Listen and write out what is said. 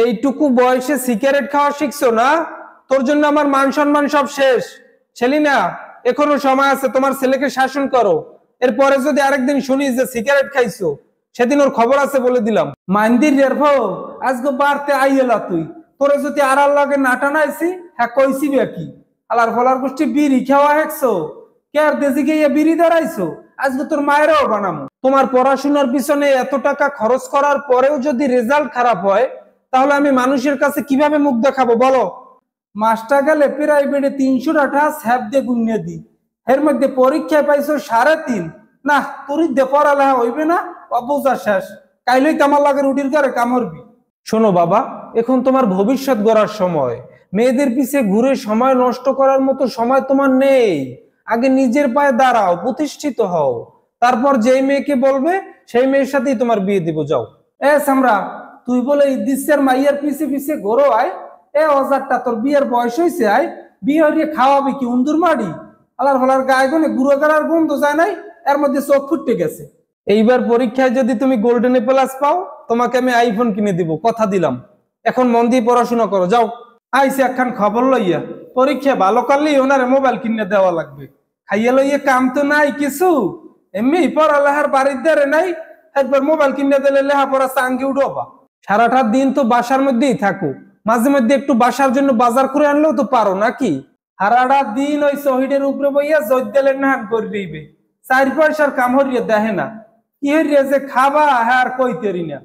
এইটুকু বয়সে সিগারেট খাওয়া শিখছো না? তোর জন্য আমার মান সম্মান সব শেষ। সেলিনা, এখনো সময় আছে, তোমার ছেলেকে শাসন করো। এরপরে যদি আরেকদিন শুনি যে সিগারেট খাইছো, সেদিন ওর খবর আছে বলে দিলাম। মাইন্দির রেরভো, আজকে বাড়তে আইয়েলা তুই। তোরে যদি আর লাগে নাটা নাইছি, হ্যাঁ কইছি কি আলার ফলার গোষ্ঠী বিড়ি খাওয়া হেকছো, কে আর দেশে গিয়ে বিড়ি দাঁড়াইছো। আজকে তোর মায়েরও বানামো। তোমার পড়াশোনার পিছনে এত টাকা খরচ করার পরেও যদি রেজাল্ট খারাপ হয়, তাহলে আমি মানুষের কাছে কিভাবে মুখ দেখাবো বলো? মাস্টার গেলে প্রাইভেটে 300 টাকা স্যাপ দিয়ে গুনিয়ে দি, এর মধ্যে পরীক্ষায় পাইছো 3.5। না, তোর দে পড়ালেখা হইবে না, অবুঝা শেষ। কাইলেই তামার লাগে রুটির করে কামড়বি। শোনো বাবা, এখন তোমার ভবিষ্যৎ গড়ার সময়। মেয়েদের পিছে ঘুরে সময় নষ্ট করার মতো সময় তোমার নেই। আগে নিজের পায়ে দাঁড়াও, প্রতিষ্ঠিত হও। তারপর যেই মেয়েকে বলবে সেই মেয়ের সাথেই তোমার বিয়ে দিব। যাও। সামরা, তুই বলে ইদ্দিসের মাইয়ার পিছে পিছে ঘোরো আয়। অজারটা, তোর বিয়ের বয়স হয়েছে আয়। বিয়ে হইয়ে খাওয়াবি কি উন্দুর মাড়ি? আলার ফলার গায়ে গনে গুঁড়ো করার গন্ধ যায় নাই, এর মধ্যে চোখ ফুটে গেছে। এইবার পরীক্ষায় যদি তুমি গোল্ডেন প্লাস পাও, তোমাকে আমি আইফোন কিনে দিব, কথা দিলাম। এখন মন দিয়ে পড়াশোনা করো, যাও। আইসে একখান খবর লইয়া, পরীক্ষা ভালো করলেই ওনারে মোবাইল কিনে দেওয়া লাগবে। খাইয়া লইয়া কাম তো নাই কিছু, এমনি পড়ালেখার বাড়ির দ্বারে নাই, একবার মোবাইল কিনে দিলে লেখাপড়া চাঙ্গি উঠবা। সারাটা দিন তো বাসার মধ্যেই থাকো, মাঝে মধ্যে একটু বাসার জন্য বাজার করে আনলেও তো পারো নাকি? সারাটা দিন ওই শহীদের উপরে বইয়া জৈদ্যালের নাহান করে দিবে, 4 পয়সার কাম হরিয়ে দেখে না। কি হরিয়ে যে খাবা হ্যাঁ আর কইতেরি না।